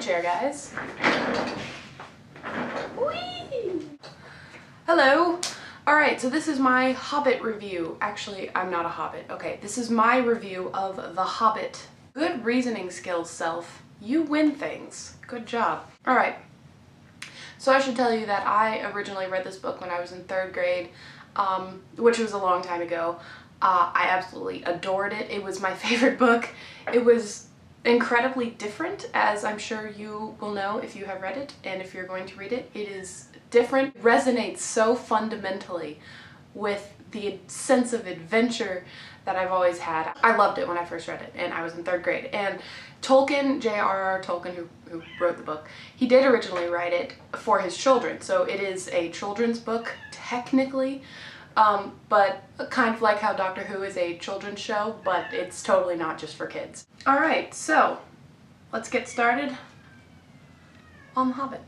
Story chair, guys. Whee! Hello. Alright, so this is my Hobbit review. Actually, I'm not a Hobbit. Okay, this is my review of The Hobbit. Good reasoning skills, self. You win things. Good job. Alright, so I should tell you that I originally read this book when I was in 3rd grade, which was a long time ago. I absolutely adored it. It was my favorite book. It was incredibly different, as I'm sure you will know if you have read it, and if you're going to read it. It is different. It resonates so fundamentally with the sense of adventure that I've always had. I loved it when I first read it, and I was in 3rd grade. And Tolkien, J.R.R. Tolkien, who wrote the book, he did originally write it for his children, so it is a children's book, technically, but kind of like how Doctor Who is a children's show, but it's totally not just for kids. Alright, so let's get started on The Hobbit.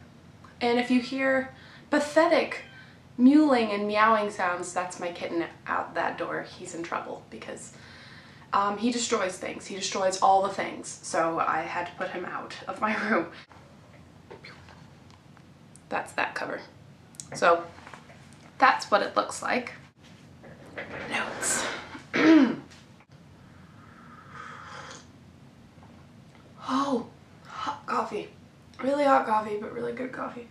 And if you hear pathetic mewling and meowing sounds, that's my kitten out that door. He's in trouble because he destroys things. He destroys all the things, so I had to put him out of my room. That's that cover. So that's what it looks like. Notes. Oh, hot coffee. Really hot coffee, but really good coffee.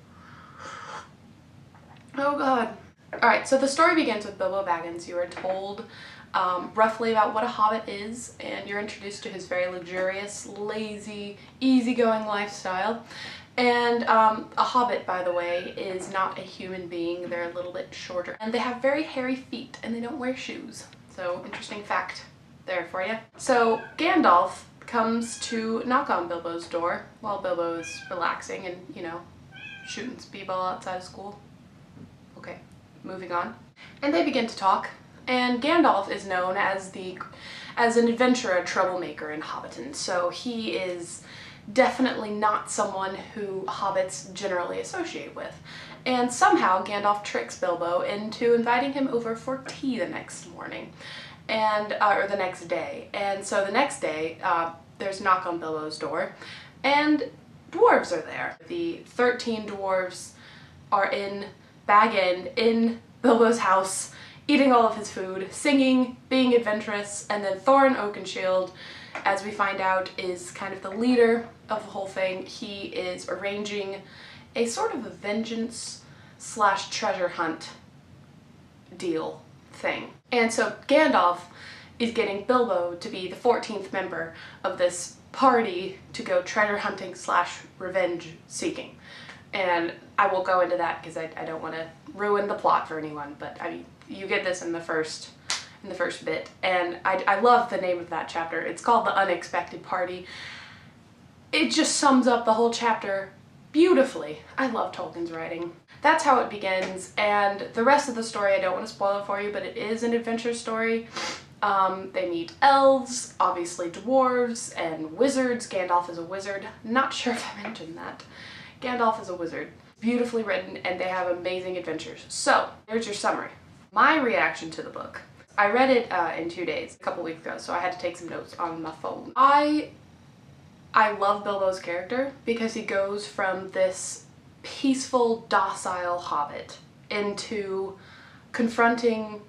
Oh god. Alright, so the story begins with Bilbo Baggins. You are told roughly about what a hobbit is, and you're introduced to his very luxurious, lazy, easygoing lifestyle. And a hobbit, by the way, is not a human being. They're a little bit shorter. And they have very hairy feet, and they don't wear shoes. So, interesting fact there for you. So, Gandalf comes to knock on Bilbo's door while Bilbo is relaxing and, you know, shooting speedball outside of school. Okay, moving on. And they begin to talk. And Gandalf is known as an adventurer, troublemaker in Hobbiton. So he is definitely not someone who hobbits generally associate with. And somehow Gandalf tricks Bilbo into inviting him over for tea the next morning, and or the next day. And so the next day, there's a knock on Bilbo's door, and dwarves are there. The 13 dwarves are in Bag End in Bilbo's house, eating all of his food, singing, being adventurous, and then Thorin Oakenshield, as we find out, is kind of the leader of the whole thing. He is arranging a sort of a vengeance / treasure hunt deal thing. And so Gandalf is getting Bilbo to be the 14th member of this party to go treasure hunting / revenge seeking. And I won't go into that because I don't want to ruin the plot for anyone, but I mean, you get this in the first bit. And I love the name of that chapter. It's called The Unexpected Party. It just sums up the whole chapter beautifully. I love Tolkien's writing. That's how it begins, and the rest of the story, I don't want to spoil it for you, but it is an adventure story. They meet elves, obviously dwarves, and wizards. Gandalf is a wizard. Not sure if I mentioned that. Gandalf is a wizard. Beautifully written, and they have amazing adventures. So, here's your summary. My reaction to the book. I read it in 2 days, a couple weeks ago, so I had to take some notes on my phone. I love Bilbo's character because he goes from this peaceful, docile hobbit into confronting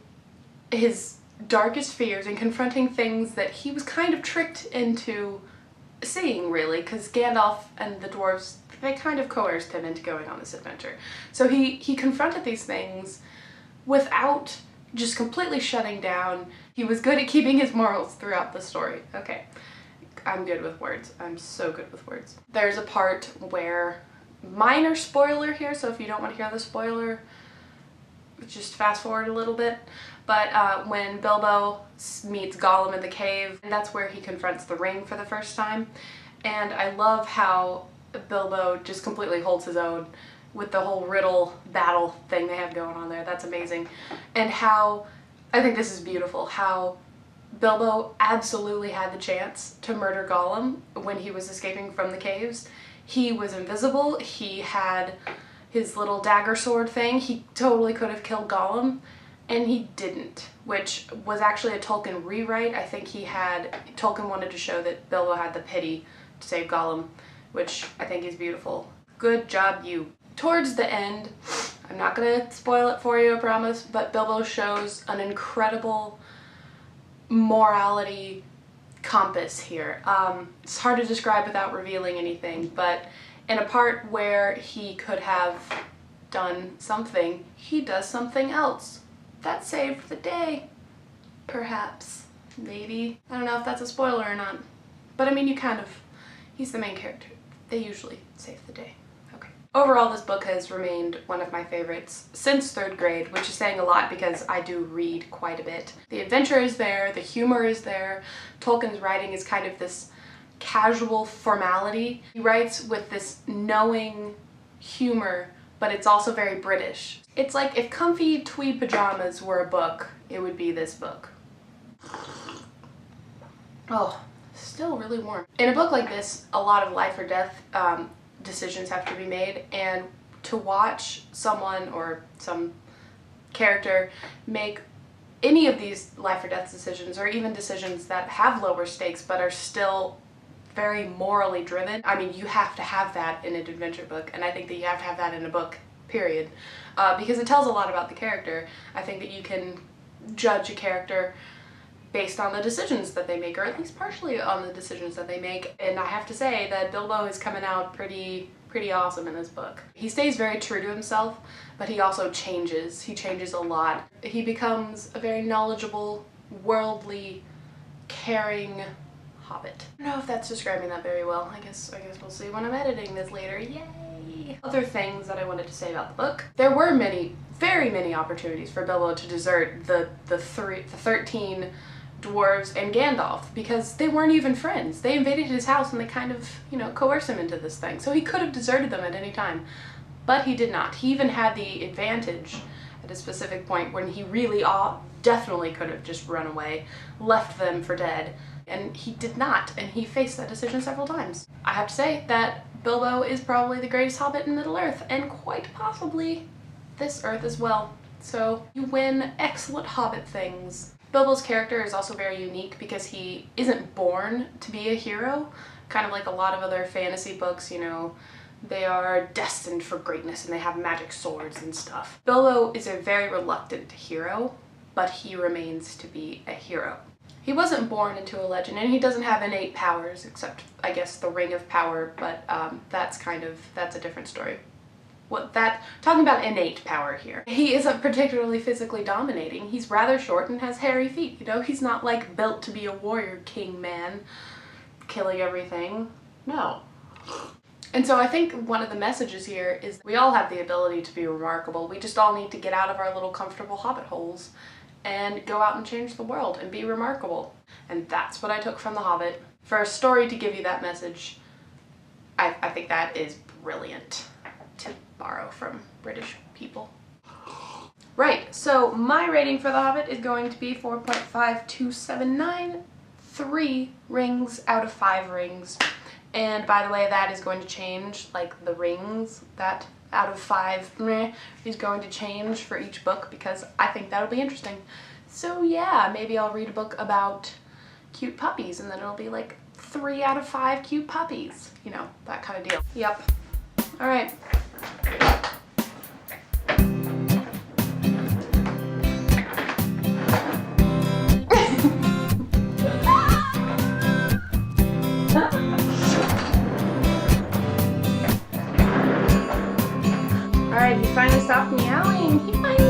his darkest fears and confronting things that he was kind of tricked into seeing, really, because Gandalf and the dwarves, they kind of coerced him into going on this adventure. So he confronted these things without just completely shutting down. He was good at keeping his morals throughout the story. Okay, I'm good with words. I'm so good with words. There's a part where, minor spoiler here, so if you don't want to hear the spoiler, just fast forward a little bit, but when Bilbo meets Gollum in the cave, and that's where he confronts the ring for the first time. And I love how Bilbo just completely holds his own with the whole riddle battle thing they have going on there. That's amazing. And how, I think this is beautiful, how Bilbo absolutely had the chance to murder Gollum when he was escaping from the caves. He was invisible, he had his little dagger sword thing, he totally could have killed Gollum, and he didn't, which was actually a Tolkien rewrite. I think Tolkien wanted to show that Bilbo had the pity to save Gollum, which I think is beautiful. Good job, you. Towards the end, I'm not gonna spoil it for you, I promise, but Bilbo shows an incredible morality compass here. It's hard to describe without revealing anything, but in a part where he could have done something, he does something else. That saved the day. Perhaps. Maybe. I don't know if that's a spoiler or not. But I mean, he's the main character. They usually save the day. Okay. Overall, this book has remained one of my favorites since 3rd grade, which is saying a lot because I do read quite a bit. The adventure is there, the humor is there. Tolkien's writing is kind of this casual formality. He writes with this knowing humor, but it's also very British. It's like if comfy tweed pajamas were a book, it would be this book. Oh, still really warm. In a book like this, a lot of life or death decisions have to be made, and to watch someone or some character make any of these life or death decisions, or even decisions that have lower stakes but are still very morally driven. I mean, you have to have that in an adventure book, and I think that you have to have that in a book, period, because it tells a lot about the character. I think that you can judge a character based on the decisions that they make, or at least partially on the decisions that they make, and I have to say that Bilbo is coming out pretty awesome in this book. He stays very true to himself, but he also changes. He changes a lot. He becomes a very knowledgeable, worldly, caring Hobbit. I don't know if that's describing that very well. I guess we'll see when I'm editing this later. Yay! Other things that I wanted to say about the book. There were very many opportunities for Bilbo to desert the 13 dwarves and Gandalf, because they weren't even friends. They invaded his house and they kind of, coerced him into this thing. So he could have deserted them at any time, but he did not. He even had the advantage at a specific point when he really definitely could have just run away, left them for dead, and he did not, and he faced that decision several times. I have to say that Bilbo is probably the greatest Hobbit in Middle-earth, and quite possibly this Earth as well. So you win excellent Hobbit things. Bilbo's character is also very unique because he isn't born to be a hero, kind of like a lot of other fantasy books, they are destined for greatness and they have magic swords and stuff. Bilbo is a very reluctant hero, but he remains to be a hero. He wasn't born into a legend, and he doesn't have innate powers, except, I guess, the Ring of Power, but that's a different story. Talking about innate power here. He isn't particularly physically dominating. He's rather short and has hairy feet, He's not, like, built to be a warrior king man, killing everything. No. And so I think one of the messages here is we all have the ability to be remarkable. We just all need to get out of our little comfortable Hobbit holes and go out and change the world and be remarkable. And that's what I took from The Hobbit. For a story to give you that message, I think that is brilliant to borrow from British people. Right, so my rating for The Hobbit is going to be 4.5279, 3 rings out of 5 rings. And by the way, that is going to change, like the rings, that out of 5 is going to change for each book, because I think that'll be interesting. So yeah, maybe I'll read a book about cute puppies and then it'll be like 3 out of 5 cute puppies. That kind of deal. Yep. Alright. Alright, he finally stopped meowing. He finally